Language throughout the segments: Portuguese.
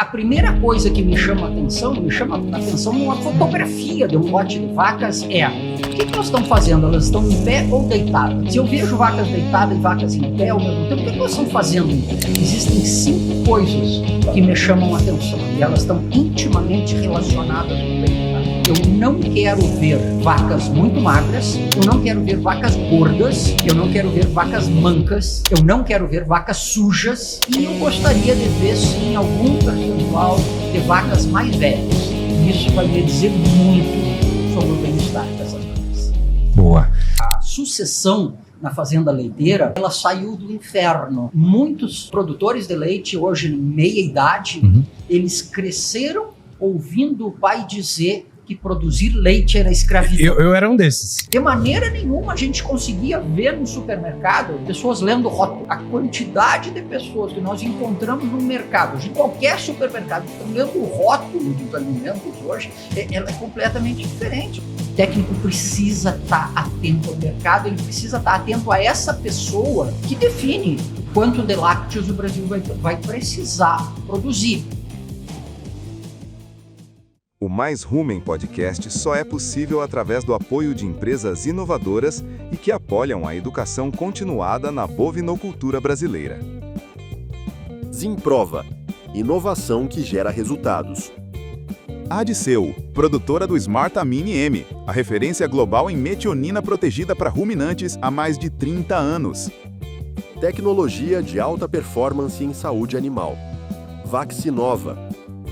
A primeira coisa que me chama a atenção uma fotografia de um lote de vacas é: o que elas estão fazendo? Elas estão em pé ou deitadas? Se eu vejo vacas deitadas e vacas em pé ao mesmo tempo, o que elas estão fazendo? Existem 5 coisas que me chamam a atenção e elas estão intimamente relacionadas com o bem-estar. Eu não quero ver vacas muito magras, eu não quero ver vacas gordas, eu não quero ver vacas mancas, eu não quero ver vacas sujas e eu gostaria de ver sim algum percentual de vacas mais velhas. Isso vai me dizer muito sobre o bem-estar dessas vacas. Boa. A sucessão na fazenda leiteira, ela saiu do inferno. Muitos produtores de leite hoje, em meia idade, eles cresceram ouvindo o pai dizer que produzir leite era escravidão. Eu era um desses. De maneira nenhuma a gente conseguia ver no supermercado pessoas lendo rótulo. A quantidade de pessoas que nós encontramos no mercado, de qualquer supermercado, que estão lendo o rótulo dos alimentos hoje, ela é completamente diferente. O técnico precisa estar atento ao mercado, ele precisa estar atento a essa pessoa que define quanto de lácteos o Brasil vai precisar produzir. O Mais Rumen Podcast só é possível através do apoio de empresas inovadoras e que apoiam a educação continuada na bovinocultura brasileira. Zimprova, inovação que gera resultados. Adceu, produtora do Smart Amine M, a referência global em metionina protegida para ruminantes há mais de 30 anos. Tecnologia de alta performance em saúde animal. Vaccinova,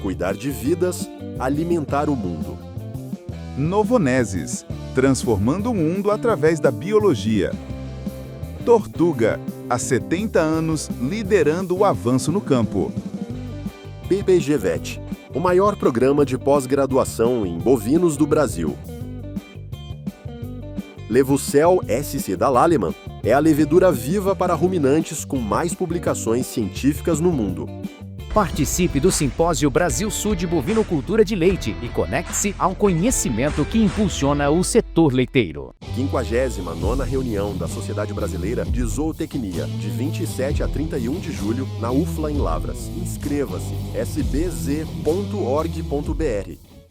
cuidar de vidas, alimentar o mundo. Novonesis, transformando o mundo através da biologia. Tortuga, há 70 anos liderando o avanço no campo. PPG-VET, o maior programa de pós-graduação em bovinos do Brasil. Levucel SC da Lallemand é a levedura viva para ruminantes com mais publicações científicas no mundo. Participe do Simpósio Brasil-Sul de Bovinocultura de Leite e conecte-se ao conhecimento que impulsiona o setor leiteiro. 59ª reunião da Sociedade Brasileira de Zootecnia, de 27 a 31 de julho, na UFLA em Lavras. Inscreva-se, sbz.org.br.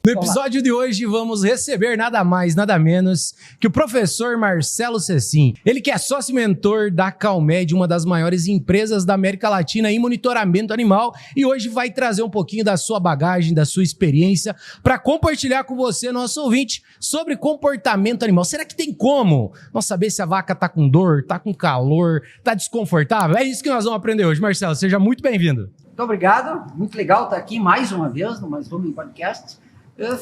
No episódio de hoje vamos receber nada mais, nada menos que o professor Marcelo Cecim. Ele que é sócio e mentor da Calmed, uma das maiores empresas da América Latina em monitoramento animal, e hoje vai trazer um pouquinho da sua bagagem, da sua experiência, para compartilhar com você, nosso ouvinte, sobre comportamento animal. Será que tem como nós saber se a vaca está com dor, está com calor, está desconfortável? É isso que nós vamos aprender hoje. Marcelo, seja muito bem-vindo. Muito obrigado, muito legal estar aqui mais uma vez no Mais Rumen Podcast.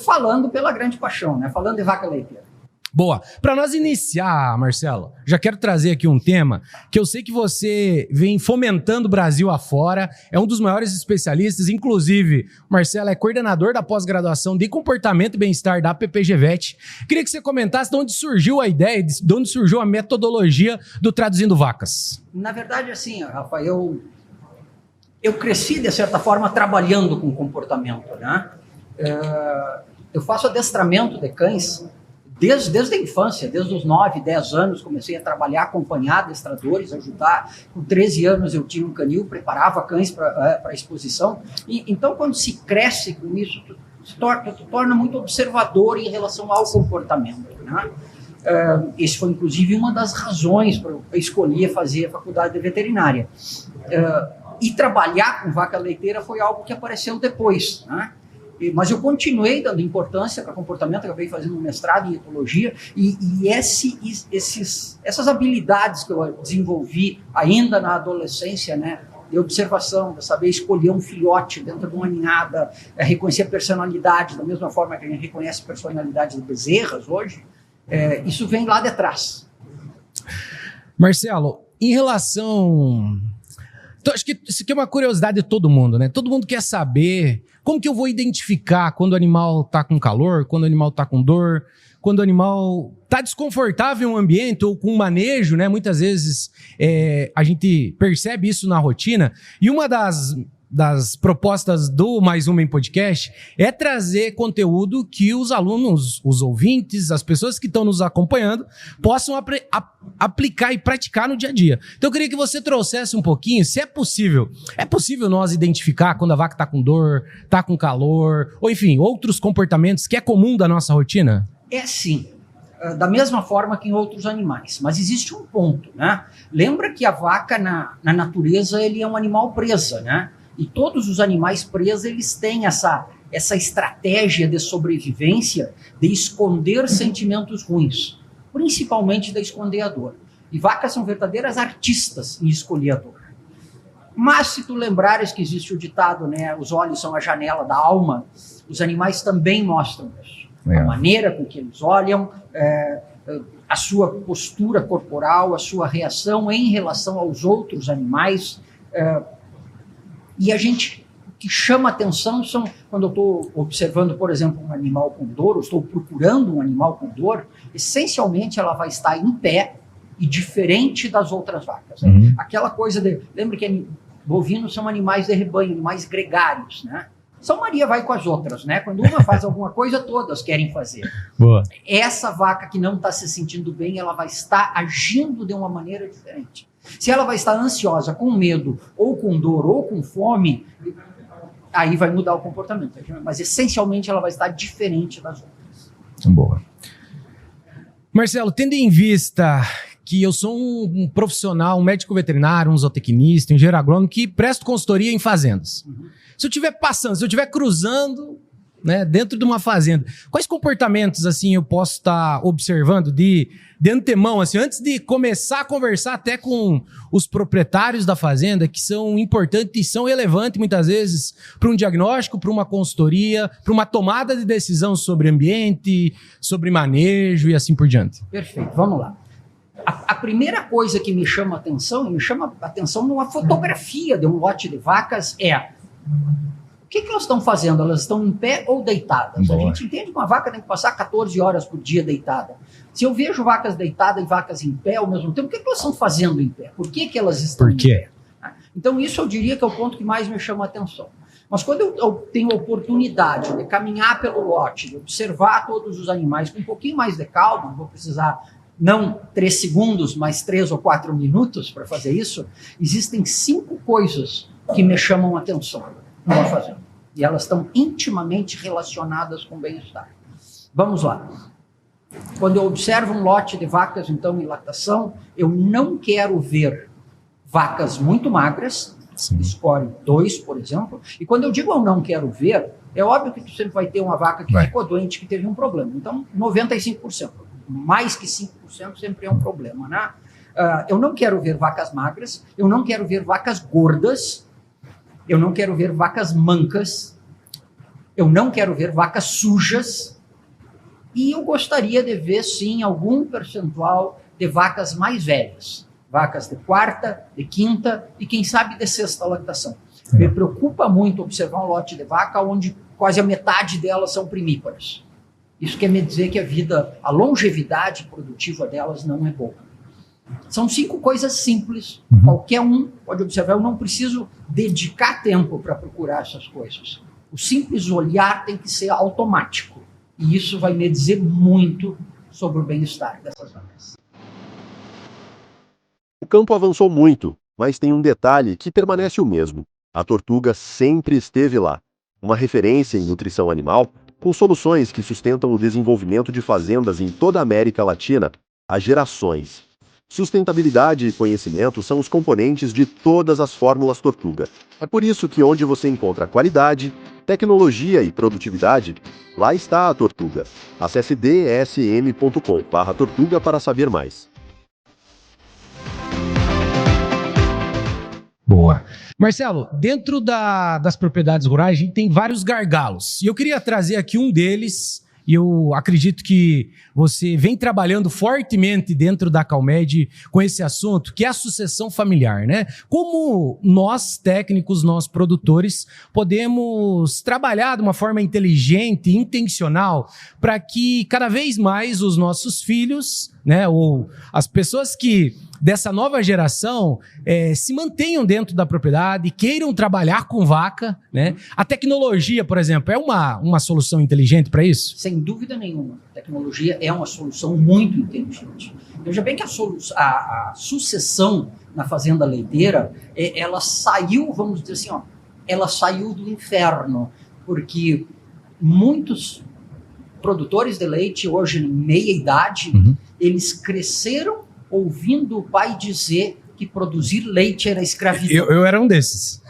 Falando pela grande paixão, né? Falando de vaca leiteira. Boa. Para nós iniciar, Marcelo, já quero trazer aqui um tema que eu sei que você vem fomentando o Brasil afora, é um dos maiores especialistas, inclusive, o Marcelo é coordenador da pós-graduação de comportamento e bem-estar da PPG-VET. Queria que você comentasse de onde surgiu a ideia, de onde surgiu a metodologia do Traduzindo Vacas. Na verdade, assim, Rafa, eu cresci, de certa forma, trabalhando com comportamento, né? Eu faço adestramento de cães desde a infância, desde os 9, 10 anos, comecei a trabalhar, acompanhar adestradores, ajudar. Com 13 anos eu tinha um canil, preparava cães para exposição. Então, quando se cresce com isso, tu torna muito observador em relação ao comportamento, né? Esse foi, inclusive, uma das razões para eu escolher fazer a faculdade de veterinária. E trabalhar com vaca leiteira foi algo que apareceu depois, né? Mas eu continuei dando importância para comportamento, acabei fazendo um mestrado em etologia e essas habilidades que eu desenvolvi ainda na adolescência, né, de observação, de saber escolher um filhote dentro de uma ninhada, reconhecer a personalidade, da mesma forma que a gente reconhece a personalidade de bezerras hoje, isso vem lá de trás. Marcelo, em relação... Então, acho que isso aqui é uma curiosidade de todo mundo, né? Todo mundo quer saber como que eu vou identificar quando o animal está com calor, quando o animal está com dor, quando o animal está desconfortável em um ambiente ou com um manejo, né? Muitas vezes a gente percebe isso na rotina. E uma das das propostas do Mais Uma em Podcast é trazer conteúdo que os alunos, os ouvintes, as pessoas que estão nos acompanhando possam aplicar e praticar no dia a dia. Então eu queria que você trouxesse um pouquinho, se é possível nós identificar quando a vaca está com dor, está com calor, ou enfim, outros comportamentos que é comum da nossa rotina? É sim. Da mesma forma que em outros animais. Mas existe um ponto, né? Lembra que a vaca, na natureza, ele é um animal presa, né? E todos os animais presos, eles têm essa estratégia de sobrevivência de esconder sentimentos ruins, principalmente de esconder a dor. E vacas são verdadeiras artistas em escolher a dor. Mas se tu lembrares que existe o ditado, né? Os olhos são a janela da alma, os animais também mostram isso. A maneira com que eles olham, a sua postura corporal, a sua reação em relação aos outros animais. E o que chama atenção são, quando eu estou observando, por exemplo, um animal com dor, ou estou procurando um animal com dor, essencialmente ela vai estar em pé e diferente das outras vacas. Né? Aquela coisa lembra que bovinos são animais de rebanho, animais gregários, né? São Maria vai com as outras, né? Quando uma faz alguma coisa, todas querem fazer. Boa. Essa vaca que não está se sentindo bem, ela vai estar agindo de uma maneira diferente. Se ela vai estar ansiosa, com medo, ou com dor, ou com fome, aí vai mudar o comportamento. Mas, essencialmente, ela vai estar diferente das outras. Boa. Marcelo, tendo em vista que eu sou um profissional, um médico veterinário, um zootecnista, um engenheiro agrônomo que presto consultoria em fazendas. Se eu estiver cruzando, né, dentro de uma fazenda, quais comportamentos assim eu posso estar observando de antemão, assim, antes de começar a conversar até com os proprietários da fazenda, que são importantes e são relevantes muitas vezes para um diagnóstico, para uma consultoria, para uma tomada de decisão sobre ambiente, sobre manejo e assim por diante? Perfeito, vamos lá. A primeira coisa que me chama atenção numa fotografia de um lote de vacas o que elas estão fazendo? Elas estão em pé ou deitadas? Boa. A gente entende que uma vaca tem que passar 14 horas por dia deitada. Se eu vejo vacas deitadas e vacas em pé ao mesmo tempo, o que elas estão fazendo em pé? Por que elas estão em pé? Então isso eu diria que é o ponto que mais me chama a atenção. Mas quando eu tenho a oportunidade de caminhar pelo lote, de observar todos os animais com um pouquinho mais de calma, não vou precisar não 3 segundos, mas 3 ou 4 minutos para fazer isso, existem 5 coisas que me chamam a atenção numa fazenda. E elas estão intimamente relacionadas com o bem-estar. Vamos lá. Quando eu observo um lote de vacas, então, em lactação, eu não quero ver vacas muito magras, escolhe 2, por exemplo, e quando eu digo eu não quero ver, é óbvio que tu sempre vai ter uma vaca que ficou doente, que teve um problema. Então, 95%. Mais que 5% sempre é um problema, né? Eu não quero ver vacas magras, eu não quero ver vacas gordas, eu não quero ver vacas mancas, eu não quero ver vacas sujas, e eu gostaria de ver, sim, algum percentual de vacas mais velhas, vacas de 4ª, de 5ª e, quem sabe, de 6ª lactação. Me preocupa muito observar um lote de vaca onde quase a metade delas são primíparas. Isso quer me dizer que a longevidade produtiva delas não é boa. São 5 coisas simples, qualquer um pode observar. Eu não preciso dedicar tempo para procurar essas coisas. O simples olhar tem que ser automático. E isso vai me dizer muito sobre o bem-estar dessas vacas. O campo avançou muito, mas tem um detalhe que permanece o mesmo. A tortuga sempre esteve lá. Uma referência em nutrição animal, com soluções que sustentam o desenvolvimento de fazendas em toda a América Latina há gerações. Sustentabilidade e conhecimento são os componentes de todas as fórmulas Tortuga. É por isso que onde você encontra qualidade, tecnologia e produtividade, lá está a Tortuga. Acesse dsm.com/tortuga para saber mais. Boa. Marcelo, dentro das propriedades rurais, a gente tem vários gargalos. E eu queria trazer aqui um deles, e eu acredito que você vem trabalhando fortemente dentro da Calmed com esse assunto, que é a sucessão familiar, né? Como nós, técnicos, nós produtores, podemos trabalhar de uma forma inteligente, intencional, para que cada vez mais os nossos filhos, né, ou as pessoas que dessa nova geração se mantenham dentro da propriedade, queiram trabalhar com vaca, né? A tecnologia, por exemplo, é uma solução inteligente para isso? Sem dúvida nenhuma. A tecnologia é uma solução muito inteligente. Veja bem que a sucessão na fazenda leiteira, ela saiu, vamos dizer assim, ela saiu do inferno, porque muitos produtores de leite, hoje em meia idade, eles cresceram ouvindo o pai dizer que produzir leite era escravidão. Eu era um desses.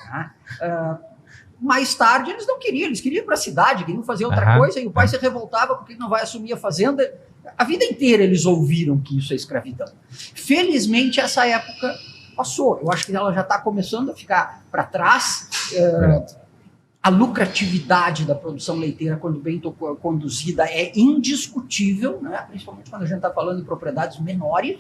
Mais tarde eles não queriam, eles queriam ir para a cidade, queriam fazer outra coisa, e o pai se revoltava porque não vai assumir a fazenda. A vida inteira eles ouviram que isso é escravidão. Felizmente essa época passou. Eu acho que ela já está começando a ficar para trás. A lucratividade da produção leiteira, quando bem conduzida, é indiscutível, né? Principalmente quando a gente está falando em propriedades menores.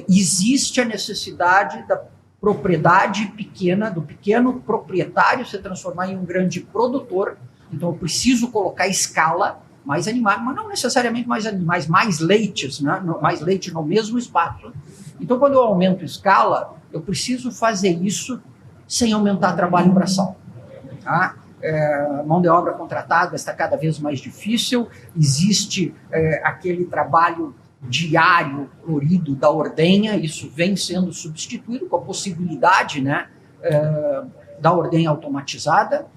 Existe a necessidade da propriedade pequena, do pequeno proprietário se transformar em um grande produtor. Então eu preciso colocar escala, mais animais, mas não necessariamente mais animais, mais leites, né? Mais leite no mesmo espaço. Então quando eu aumento escala, eu preciso fazer isso sem aumentar trabalho braçal. A mão de obra contratada está cada vez mais difícil, existe aquele trabalho diário florido da ordenha, isso vem sendo substituído com a possibilidade, né, da ordenha automatizada.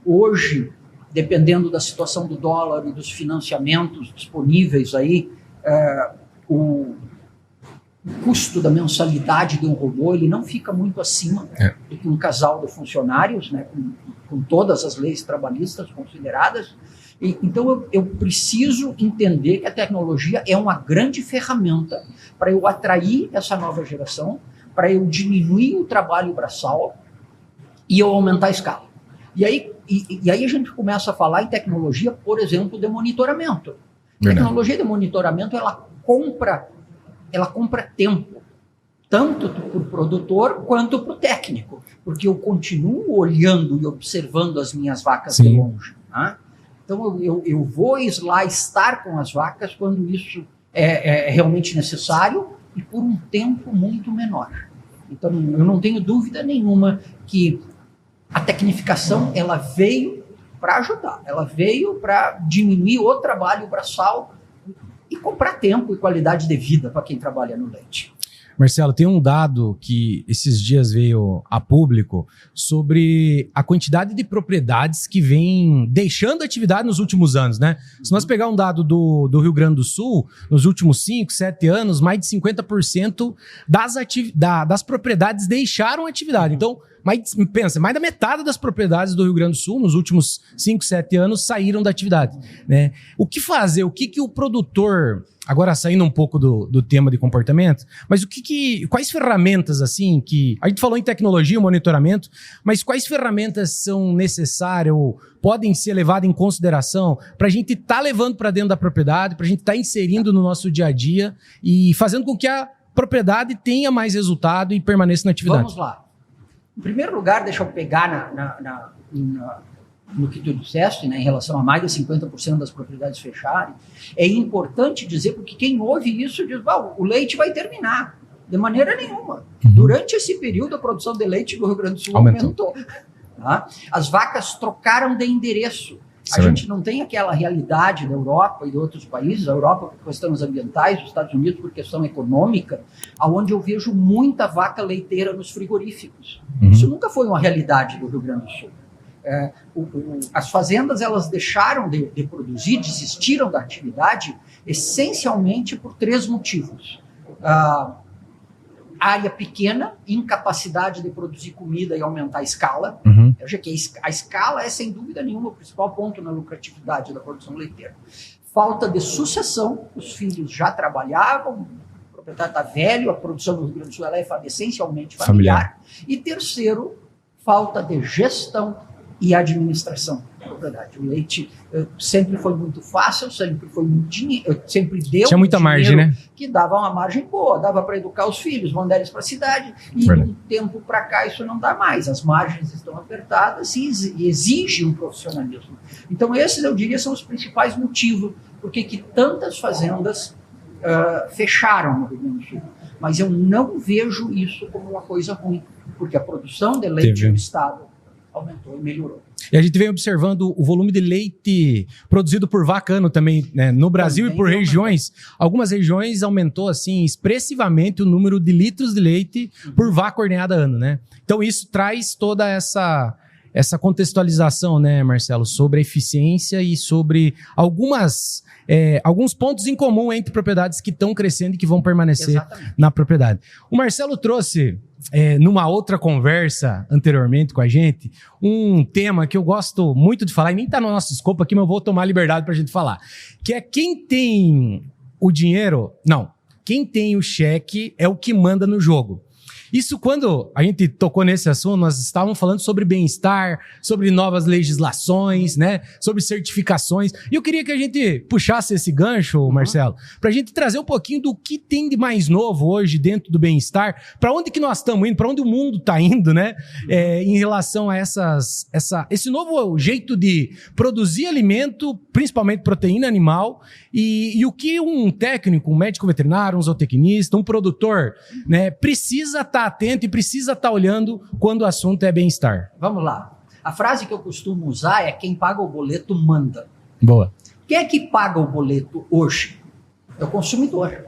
Hoje, dependendo da situação do dólar e dos financiamentos disponíveis aí, o custo da mensalidade de um robô ele não fica muito acima do que um casal de funcionários, né, com todas as leis trabalhistas consideradas. Então eu preciso entender que a tecnologia é uma grande ferramenta para eu atrair essa nova geração, para eu diminuir o trabalho braçal e eu aumentar a escala. E aí a gente começa a falar em tecnologia, por exemplo, de monitoramento. A tecnologia de monitoramento ela compra tempo, tanto para o produtor quanto para o técnico, porque eu continuo olhando e observando as minhas vacas de longe. Né? Então eu vou lá estar com as vacas quando isso é realmente necessário e por um tempo muito menor. Então eu não tenho dúvida nenhuma que a tecnificação ela veio para ajudar, ela veio para diminuir o trabalho braçal e comprar tempo e qualidade de vida para quem trabalha no leite. Marcelo, tem um dado que esses dias veio a público sobre a quantidade de propriedades que vem deixando a atividade nos últimos anos, né? Se nós pegar um dado do Rio Grande do Sul, nos últimos 5, 7 anos, mais de 50% das propriedades deixaram a atividade. Então, mais da metade das propriedades do Rio Grande do Sul, nos últimos 5, 7 anos, saíram da atividade, né? O que fazer? O que o produtor... Agora, saindo um pouco do tema de comportamento, mas quais ferramentas, assim, que... A gente falou em tecnologia, monitoramento, mas quais ferramentas são necessárias ou podem ser levadas em consideração para a gente estar levando para dentro da propriedade, para a gente estar inserindo no nosso dia a dia e fazendo com que a propriedade tenha mais resultado e permaneça na atividade? Vamos lá. Em primeiro lugar, deixa eu pegar no que tu disseste, né, em relação a mais de 50% das propriedades fecharem. É importante dizer, porque quem ouve isso diz, o leite vai terminar. De maneira nenhuma. Durante esse período, a produção de leite do Rio Grande do Sul aumentou. Tá? As vacas trocaram de endereço. A gente não tem aquela realidade da Europa e de outros países, a Europa por questões ambientais, os Estados Unidos por questão econômica, onde eu vejo muita vaca leiteira nos frigoríficos. Isso nunca foi uma realidade do Rio Grande do Sul. As fazendas elas deixaram de produzir, desistiram da atividade, essencialmente por 3 motivos. Área pequena, incapacidade de produzir comida e aumentar a escala. Veja que a escala é, sem dúvida nenhuma, o principal ponto na lucratividade da produção leiteira. Falta de sucessão, os filhos já trabalhavam, o proprietário está velho, a produção do Rio Grande do Sul ela é essencialmente familiar. E terceiro, falta de gestão e administração da propriedade. O leite sempre foi muito fácil, sempre foi muito dinheiro, sempre deu. Tinha muita margem, né? Que dava uma margem boa, dava para educar os filhos, mandar eles para a cidade, e de um tempo para cá isso não dá mais. As margens estão apertadas e exige um profissionalismo. Então esses, eu diria, são os principais motivos porque que tantas fazendas fecharam no Rio Grande do Sul. Mas eu não vejo isso como uma coisa ruim, porque a produção de leite no estado aumentou e melhorou. E a gente vem observando o volume de leite produzido por vaca ano também, né, no Brasil também, e por regiões. Algumas regiões aumentou assim expressivamente o número de litros de leite por vaca ordenhada ano, né? Então isso traz toda essa contextualização, né, Marcelo, sobre a eficiência e sobre alguns pontos em comum entre propriedades que estão crescendo e que vão permanecer na propriedade. O Marcelo trouxe, numa outra conversa anteriormente com a gente, um tema que eu gosto muito de falar, e nem está no nosso escopo aqui, mas eu vou tomar a liberdade para a gente falar, que é quem tem o dinheiro... Não, quem tem o cheque é o que manda no jogo. Isso, quando a gente tocou nesse assunto, nós estávamos falando sobre bem-estar, sobre novas legislações, né? Sobre certificações. E eu queria que a gente puxasse esse gancho, Marcelo, para a gente trazer um pouquinho do que tem de mais novo hoje dentro do bem-estar, para onde que nós estamos indo, para onde o mundo está indo, né? Em relação a esse novo jeito de produzir alimento, principalmente proteína animal, e o que um técnico, um médico veterinário, um zootecnista, um produtor, né, precisa estar atento e precisa estar olhando quando o assunto é bem-estar. Vamos lá. A frase que eu costumo usar é: quem paga o boleto manda. Boa. Quem é que paga o boleto hoje? É o consumidor.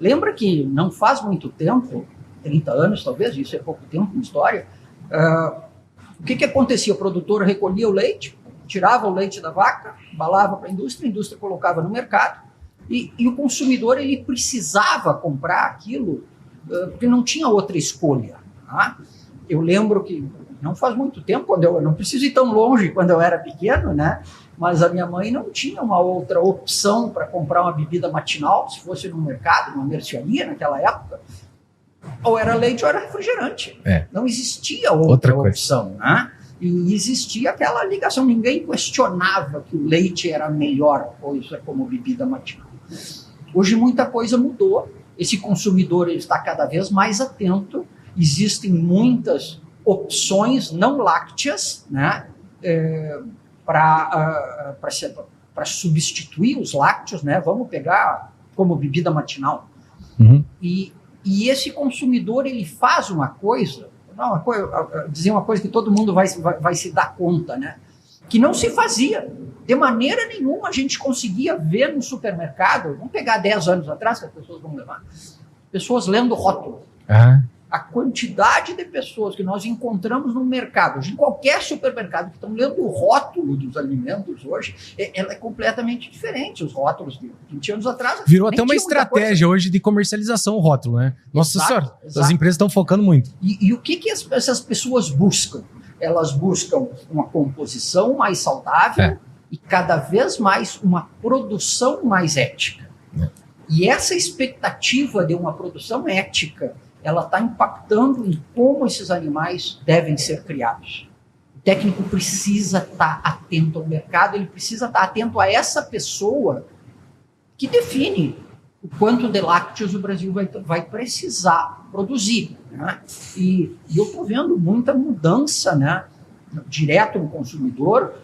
Lembra que não faz muito tempo, 30 anos talvez, isso é pouco tempo na história, o que acontecia? O produtor recolhia o leite, tirava o leite da vaca, embalava para a indústria colocava no mercado, e o consumidor ele precisava comprar aquilo porque não tinha outra escolha. Tá? Eu lembro que não faz muito tempo, quando eu não preciso ir tão longe, quando eu era pequeno, né? Mas a minha mãe não tinha uma outra opção para comprar uma bebida matinal, se fosse no mercado, numa mercearia naquela época, ou era leite ou era refrigerante. Não existia outra opção, né? E existia aquela ligação, ninguém questionava que o leite era a melhor coisa como bebida matinal. Hoje muita coisa mudou, esse consumidor ele está cada vez mais atento, existem muitas opções não lácteas, né, para substituir os lácteos, né, vamos pegar como bebida matinal. E esse consumidor ele faz uma coisa, dizer uma coisa que todo mundo vai se dar conta, né, que não se fazia. De maneira nenhuma a gente conseguia ver no supermercado, vamos pegar 10 anos atrás, que as pessoas vão levar, pessoas lendo rótulo. A quantidade de pessoas que nós encontramos no mercado, em qualquer supermercado, que estão lendo o rótulo dos alimentos hoje, ela é completamente diferente. Os rótulos de 20 anos atrás... Virou até uma estratégia hoje de comercialização o rótulo, né? Nossa senhora, as empresas estão focando muito. E o que essas pessoas buscam? Elas buscam uma composição mais saudável e cada vez mais uma produção mais ética. E essa expectativa de uma produção ética, ela está impactando em como esses animais devem ser criados. O técnico precisa estar atento ao mercado, ele precisa estar atento a essa pessoa que define o quanto de lácteos o Brasil vai precisar produzir. Né? E eu estou vendo muita mudança, né, direto no consumidor,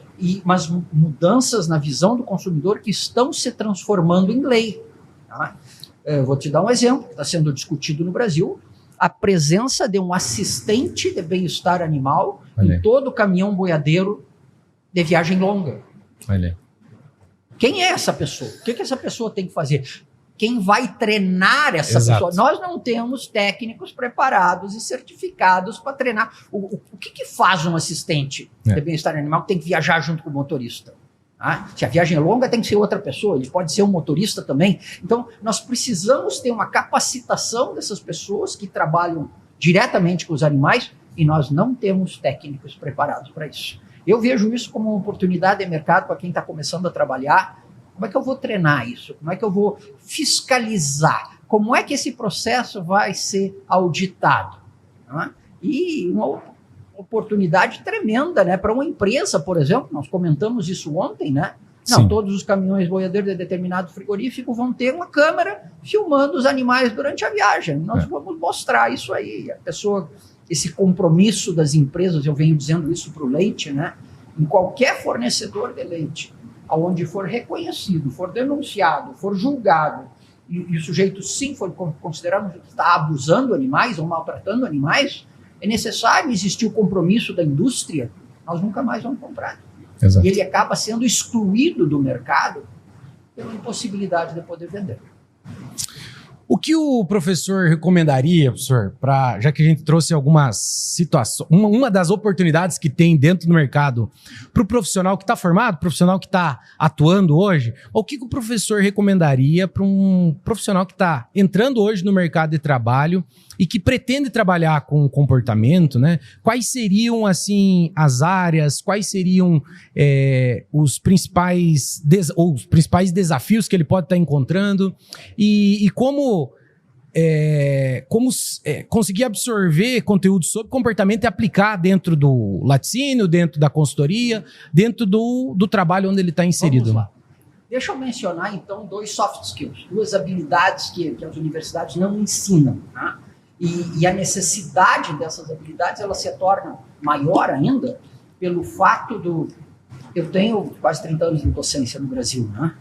mas mudanças na visão do consumidor que estão se transformando em lei. Tá? Eu vou te dar um exemplo que está sendo discutido no Brasil: a presença de um assistente de bem-estar animal em todo caminhão boiadeiro de viagem longa. Quem é essa pessoa? O que essa pessoa tem que fazer? Quem vai treinar essa pessoa? Nós não temos técnicos preparados e certificados para treinar. O que faz um assistente de bem-estar animal que tem que viajar junto com o motorista? Se a viagem é longa, tem que ser outra pessoa, ele pode ser um motorista também. Então, nós precisamos ter uma capacitação dessas pessoas que trabalham diretamente com os animais e nós não temos técnicos preparados para isso. Eu vejo isso como uma oportunidade de mercado para quem está começando a trabalhar. Como é que eu vou treinar isso? Como é que eu vou fiscalizar? Como é que esse processo vai ser auditado? E uma oportunidade tremenda, né, para uma empresa, por exemplo, nós comentamos isso ontem, né? Todos os caminhões boiadeiros de determinado frigorífico vão ter uma câmera filmando os animais durante a viagem. Nós vamos mostrar isso aí. A pessoa, esse compromisso das empresas, eu venho dizendo isso para o leite, né? Em qualquer fornecedor de leite, aonde for reconhecido, for denunciado, for julgado, e o sujeito sim foi considerado que está abusando animais ou maltratando animais, é necessário existir o compromisso da indústria, nós nunca mais vamos comprar. Exato. E ele acaba sendo excluído do mercado pela impossibilidade de poder vender. O que o professor recomendaria, professor, já que a gente trouxe algumas situações, uma das oportunidades que tem dentro do mercado para o profissional que está formado, profissional que está atuando hoje, o que o professor recomendaria para um profissional que está entrando hoje no mercado de trabalho e que pretende trabalhar com comportamento, né? Quais seriam, assim, as áreas, quais seriam os principais desafios que ele pode estar encontrando e como conseguir absorver conteúdo sobre comportamento e aplicar dentro do laticínio, dentro da consultoria, dentro do trabalho onde ele está inserido. Vamos lá. Deixa eu mencionar, então, 2 soft skills, 2 habilidades que as universidades não ensinam, tá? E a necessidade dessas habilidades, ela se torna maior ainda pelo fato eu tenho quase 30 anos de docência no Brasil, né?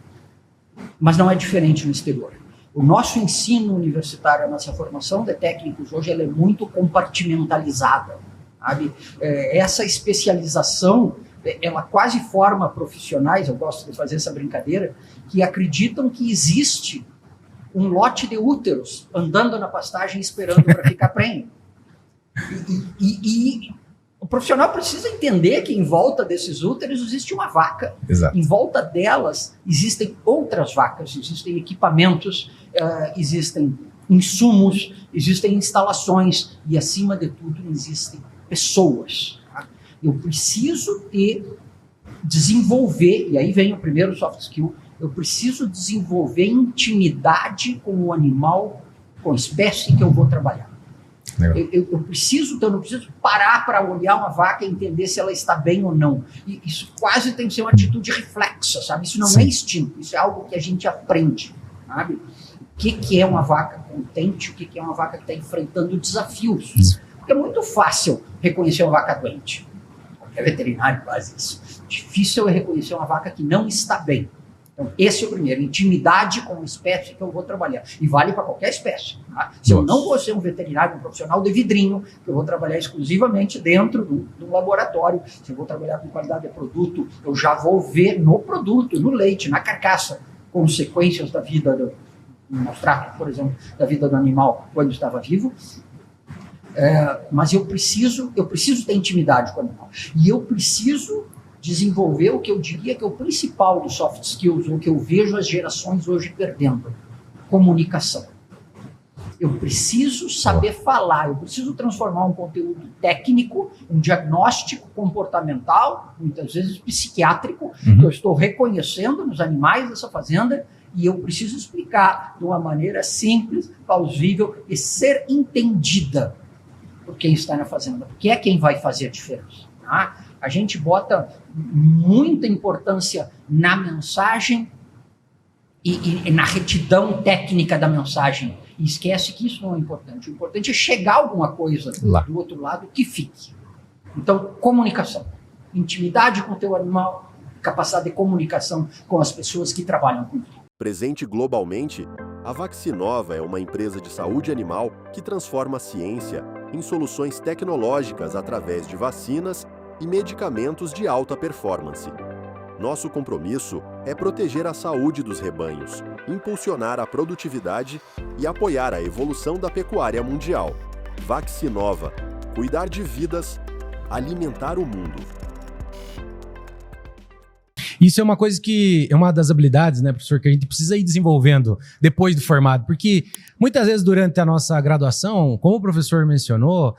Mas não é diferente no exterior. O nosso ensino universitário, a nossa formação de técnicos hoje, ela é muito compartimentalizada, sabe? Essa especialização, ela quase forma profissionais, eu gosto de fazer essa brincadeira, que acreditam que existe um lote de úteros andando na pastagem esperando para ficar prenho. E o profissional precisa entender que em volta desses úteros existe uma vaca. Exato. Em volta delas existem outras vacas, existem equipamentos, existem insumos, existem instalações e, acima de tudo, existem pessoas. Tá? Eu preciso desenvolver, e aí vem o primeiro soft skill, eu preciso desenvolver intimidade com o animal, com a espécie que eu vou trabalhar. Eu não preciso parar para olhar uma vaca e entender se ela está bem ou não. E isso quase tem que ser uma atitude reflexa, sabe? Isso não é instinto, isso é algo que a gente aprende, sabe? O que é uma vaca contente, o que é uma vaca que está enfrentando desafios. Porque é muito fácil reconhecer uma vaca doente. Qualquer veterinário faz isso. Difícil é reconhecer uma vaca que não está bem. Então, esse é o primeiro, intimidade com a espécie que eu vou trabalhar. E vale para qualquer espécie. Tá? Se eu não vou ser um veterinário, um profissional de vidrinho, que eu vou trabalhar exclusivamente dentro de um laboratório, se eu vou trabalhar com qualidade de produto, eu já vou ver no produto, no leite, na carcaça, consequências da vida, mostrar, por exemplo, da vida do animal quando estava vivo. Mas eu preciso ter intimidade com o animal. E eu preciso desenvolver o que eu diria que é o principal dos soft skills, o que eu vejo as gerações hoje perdendo: comunicação. Eu preciso saber falar, eu preciso transformar um conteúdo técnico, um diagnóstico comportamental, muitas vezes psiquiátrico, que eu estou reconhecendo nos animais dessa fazenda, e eu preciso explicar de uma maneira simples, plausível e ser entendida por quem está na fazenda, porque é quem vai fazer a diferença. Tá? A gente bota muita importância na mensagem e na retidão técnica da mensagem e esquece que isso não é importante. O importante é chegar alguma coisa do outro lado que fique. Então, comunicação. Intimidade com o teu animal, capacidade de comunicação com as pessoas que trabalham com ele. Presente globalmente, a Vaccinova é uma empresa de saúde animal que transforma a ciência em soluções tecnológicas através de vacinas e medicamentos de alta performance. Nosso compromisso é proteger a saúde dos rebanhos, impulsionar a produtividade e apoiar a evolução da pecuária mundial. Vaccinova, cuidar de vidas, alimentar o mundo. Isso é uma coisa que é uma das habilidades, né, professor, que a gente precisa ir desenvolvendo depois do formado, porque muitas vezes durante a nossa graduação, como o professor mencionou,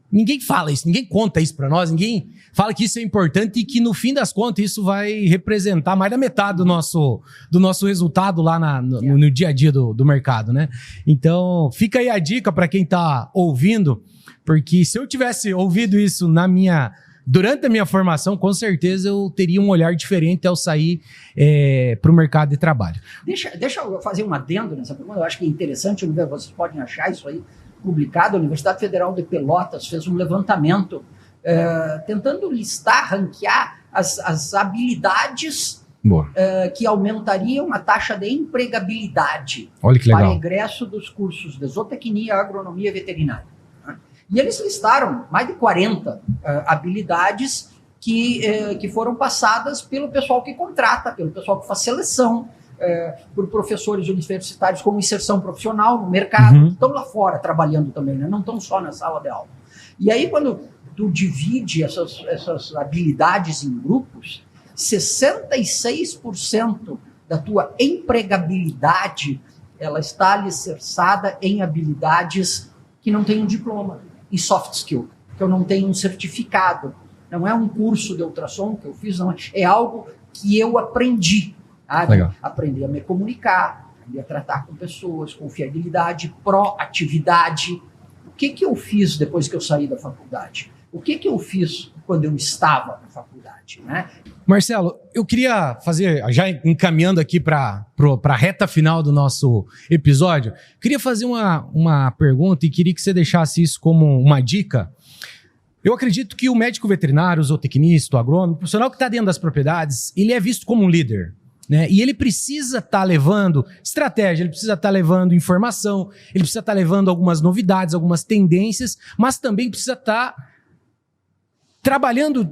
ninguém fala isso, ninguém conta isso para nós, ninguém fala que isso é importante e que no fim das contas isso vai representar mais da metade do nosso resultado lá no dia a dia do mercado, né? Então fica aí a dica para quem está ouvindo, porque se eu tivesse ouvido isso durante a minha formação, com certeza eu teria um olhar diferente ao sair para o mercado de trabalho. Deixa eu fazer um adendo nessa pergunta, eu acho que é interessante, vocês podem achar isso aí publicado. A Universidade Federal de Pelotas fez um levantamento tentando listar, ranquear as habilidades Boa. Que aumentariam a taxa de empregabilidade Olha que para legal. ingresso dos cursos de zootecnia, agronomia e veterinária. Né? E eles listaram mais de 40 habilidades que foram passadas pelo pessoal que contrata, pelo pessoal que faz seleção, por professores universitários com inserção profissional no mercado, que estão lá fora trabalhando também, né? Não estão só na sala de aula. E aí, quando tu divide essas habilidades em grupos, 66% da tua empregabilidade ela está alicerçada em habilidades que não têm um diploma, em soft skill, que eu não tenho um certificado. Não é um curso de ultrassom que eu fiz, não é algo que eu aprendi. Legal. Aprendi a me comunicar, aprendi a tratar com pessoas, confiabilidade, proatividade. O que eu fiz depois que eu saí da faculdade? O que eu fiz quando eu estava na faculdade, né? Marcelo, eu queria fazer, já encaminhando aqui para a reta final do nosso episódio, queria fazer uma pergunta e queria que você deixasse isso como uma dica. Eu acredito que o médico veterinário, o zootecnista, o agrônomo, o profissional que está dentro das propriedades, ele é visto como um líder. Né? E ele precisa estar levando estratégia, ele precisa estar levando informação, ele precisa estar levando algumas novidades, algumas tendências, mas também precisa estar trabalhando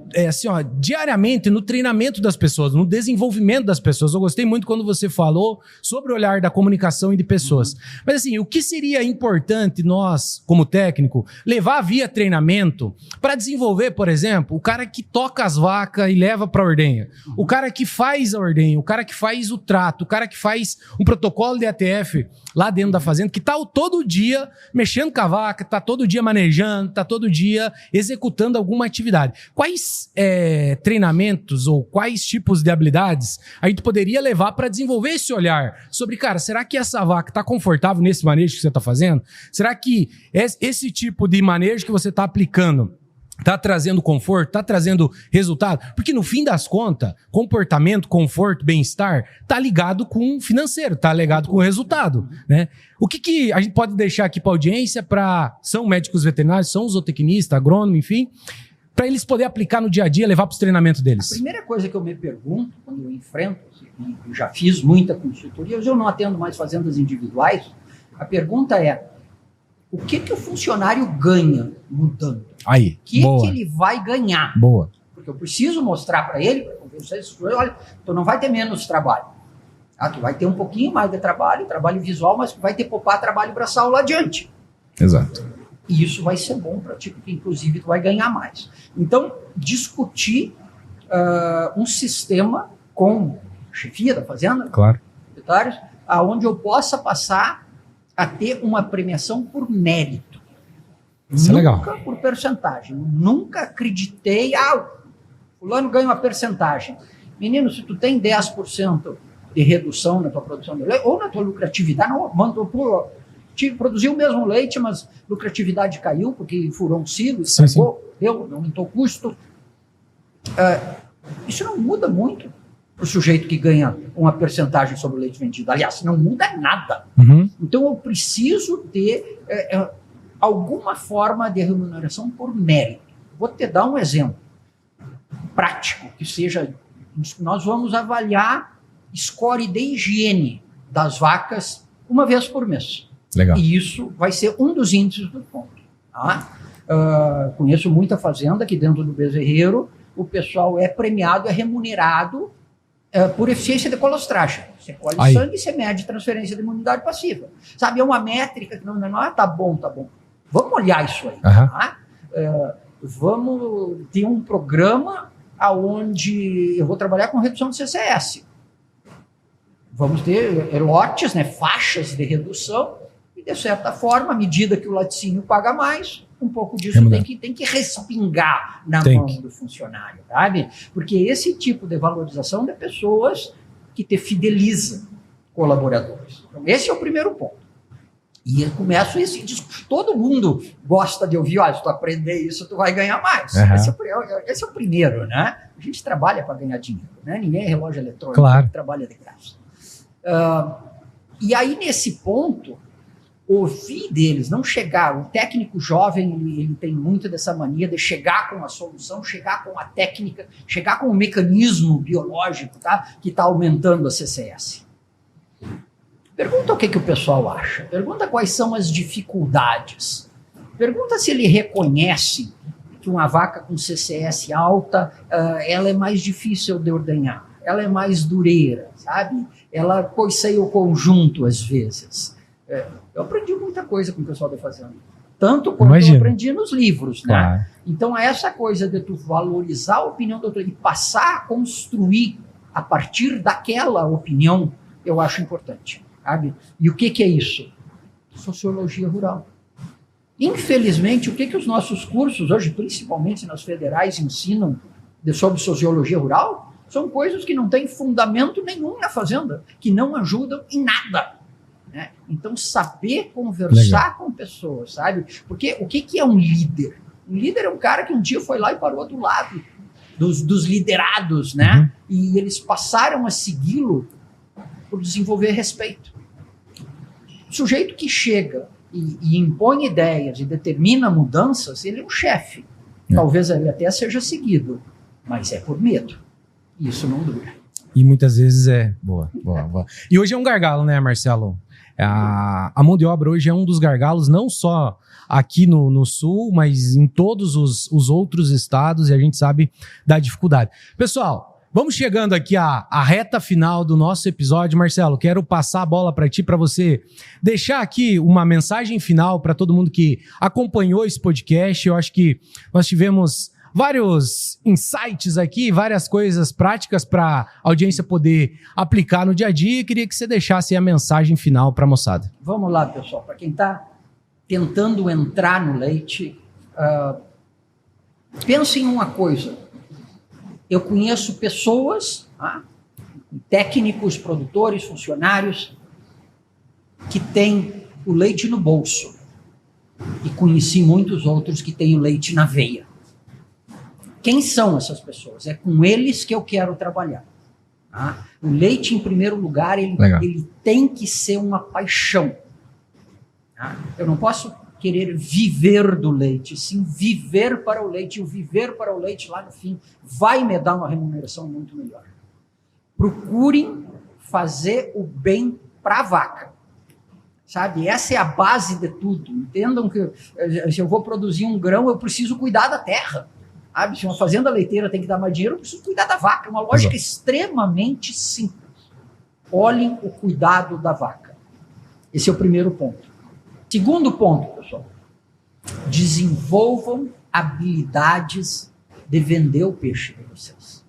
diariamente no treinamento das pessoas, no desenvolvimento das pessoas. Eu gostei muito quando você falou sobre o olhar da comunicação e de pessoas. Mas assim, o que seria importante nós, como técnico, levar via treinamento para desenvolver, por exemplo, o cara que toca as vacas e leva para a ordenha, o cara que faz a ordenha, o cara que faz o trato, o cara que faz um protocolo de ATF lá dentro da fazenda, que está todo dia mexendo com a vaca, está todo dia manejando, está todo dia executando alguma atividade. Quais treinamentos ou quais tipos de habilidades a gente poderia levar para desenvolver esse olhar sobre, cara, será que essa vaca está confortável nesse manejo que você está fazendo? Será que esse tipo de manejo que você está aplicando está trazendo conforto, está trazendo resultado? Porque no fim das contas, comportamento, conforto, bem-estar está ligado com o financeiro, está ligado com o resultado, né? O que a gente pode deixar aqui para a audiência, são médicos veterinários, são zootecnistas, agrônomos, enfim, para eles poderem aplicar no dia a dia, levar para os treinamentos deles? A primeira coisa que eu me pergunto, quando eu enfrento, eu já fiz muita consultoria, hoje eu não atendo mais fazendas individuais, a pergunta é, o que o funcionário ganha mudando? Aí, O que ele vai ganhar? Boa. Porque eu preciso mostrar para ele, olha, tu não vai ter menos trabalho. Tu vai ter um pouquinho mais de trabalho visual, mas vai ter poupar trabalho braçal lá adiante. Exato. E isso vai ser bom para ti, porque inclusive tu vai ganhar mais. Então, discutir um sistema com chefia da fazenda, claro, proprietários, aonde eu possa passar a ter uma premiação por mérito. Isso é legal. Nunca por percentagem. Nunca acreditei, fulano ganha uma percentagem. Menino, se tu tem 10% de redução na tua produção de leite, ou na tua lucratividade, produziu o mesmo leite, mas lucratividade caiu, porque furou um silo, estragou, aumentou o custo. Isso não muda muito para o sujeito que ganha uma percentagem sobre o leite vendido. Aliás, não muda nada. Então, eu preciso ter alguma forma de remuneração por mérito. Vou te dar um exemplo prático, que seja... Nós vamos avaliar score de higiene das vacas uma vez por mês. Legal. E isso vai ser um dos índices do ponto. Tá? Conheço muita fazenda que dentro do bezerreiro o pessoal é premiado, é remunerado por eficiência de colostragem. Você colhe sangue e você mede transferência de imunidade passiva. Sabe, é uma métrica que não tá bom. Vamos olhar isso aí. Tá? Vamos ter um programa onde eu vou trabalhar com redução de CCS. Vamos ter lotes, né, faixas de redução, e de certa forma, à medida que o laticínio paga mais, um pouco disso tem que respingar na mão do funcionário, sabe? Porque esse tipo de valorização de pessoas que te fideliza colaboradores. Então, esse é o primeiro ponto. E eu começo esse discurso. Todo mundo gosta de ouvir, se tu aprender isso, tu vai ganhar mais. Esse é o primeiro, né? A gente trabalha para ganhar dinheiro, né? Ninguém é relógio eletrônico, trabalha de graça. E aí, nesse ponto, ouvir deles, não chegar. O técnico jovem, ele tem muito dessa mania de chegar com a solução, chegar com a técnica, chegar com o mecanismo biológico, tá? Que está aumentando a CCS. Pergunta o que o pessoal acha. Pergunta quais são as dificuldades. Pergunta se ele reconhece que uma vaca com CCS alta, ela é mais difícil de ordenhar. Ela é mais dureira, sabe? Ela coiceia o conjunto às vezes. Eu aprendi muita coisa com o pessoal da fazenda. Tanto quanto eu aprendi nos livros, né? Claro. Então, essa coisa de tu valorizar a opinião do outro e passar a construir a partir daquela opinião, eu acho importante, sabe? E o que é isso? Sociologia rural. Infelizmente, o que os nossos cursos, hoje, principalmente nas federais, ensinam sobre sociologia rural, são coisas que não têm fundamento nenhum na fazenda, que não ajudam em nada. Né? Então, saber conversar com pessoas, sabe? Porque o que é um líder? Um líder é um cara que um dia foi lá e parou do lado dos liderados, né? E eles passaram a segui-lo por desenvolver respeito. O sujeito que chega e impõe ideias e determina mudanças, ele é um chefe. Talvez ele até seja seguido, mas é por medo. E isso não dura. E muitas vezes é... Boa. E hoje é um gargalo, né, Marcelo? A mão de obra hoje é um dos gargalos, não só aqui no Sul, mas em todos os outros estados, e a gente sabe da dificuldade. Pessoal, vamos chegando aqui à reta final do nosso episódio. Marcelo, quero passar a bola para ti, para você deixar aqui uma mensagem final para todo mundo que acompanhou esse podcast. Eu acho que nós tivemos vários insights aqui, várias coisas práticas para a audiência poder aplicar no dia a dia, e queria que você deixasse a mensagem final para a moçada. Vamos lá, pessoal. Para quem está tentando entrar no leite, pense em uma coisa. Eu conheço pessoas, técnicos, produtores, funcionários, que têm o leite no bolso. E conheci muitos outros que têm o leite na veia. Quem são essas pessoas? É com eles que eu quero trabalhar. Tá? O leite, em primeiro lugar, ele tem que ser uma paixão. Tá? Eu não posso querer viver do leite, sim viver para o leite. E o viver para o leite, lá no fim, vai me dar uma remuneração muito melhor. Procurem fazer o bem para a vaca. Sabe? Essa é a base de tudo. Entendam que se eu vou produzir um grão, eu preciso cuidar da terra. Sabe? Se uma fazenda leiteira tem que dar mais dinheiro, eu preciso cuidar da vaca. É uma lógica extremamente simples. Olhem o cuidado da vaca. Esse é o primeiro ponto. Segundo ponto, pessoal. Desenvolvam habilidades de vender o peixe de vocês.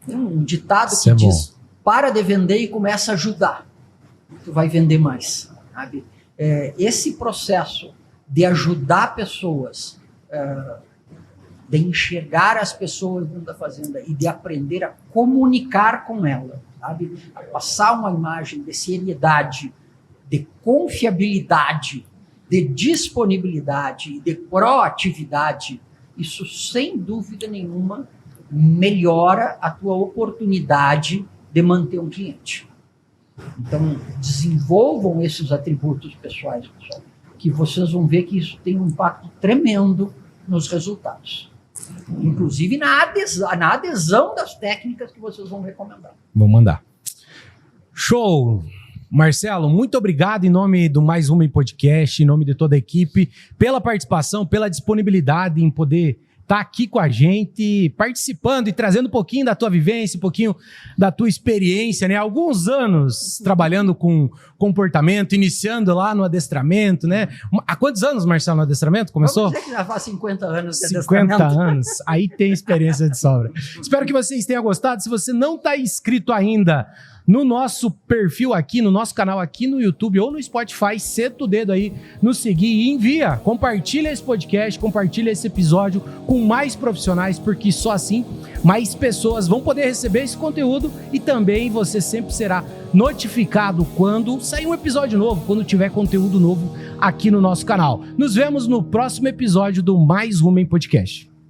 Tem um ditado que diz, para de vender e começa a ajudar. Tu vai vender mais. Sabe? Esse processo de ajudar pessoas... de enxergar as pessoas dentro da fazenda e de aprender a comunicar com ela, sabe? A passar uma imagem de seriedade, de confiabilidade, de disponibilidade, de proatividade, isso sem dúvida nenhuma melhora a tua oportunidade de manter um cliente. Então, desenvolvam esses atributos pessoais, pessoal, que vocês vão ver que isso tem um impacto tremendo nos resultados. Inclusive na adesão das técnicas que vocês vão recomendar. Vou mandar. Show! Marcelo, muito obrigado em nome do Mais Uma Podcast, em nome de toda a equipe, pela participação, pela disponibilidade em poder estar aqui com a gente, participando e trazendo um pouquinho da tua vivência, um pouquinho da tua experiência, né? Alguns anos trabalhando com comportamento, iniciando lá no adestramento, né? Há quantos anos, Marcelo, no adestramento começou? Vamos dizer que já faz 50 anos de adestramento. 50 anos, aí tem experiência de sobra. Espero que vocês tenham gostado. Se você não está inscrito ainda no nosso perfil aqui, no nosso canal aqui no YouTube ou no Spotify, seta o dedo aí no seguir e envia, compartilha esse podcast, compartilha esse episódio com mais profissionais, porque só assim mais pessoas vão poder receber esse conteúdo e também você sempre será notificado quando sair um episódio novo, quando tiver conteúdo novo aqui no nosso canal. Nos vemos no próximo episódio do Mais Uma Podcast.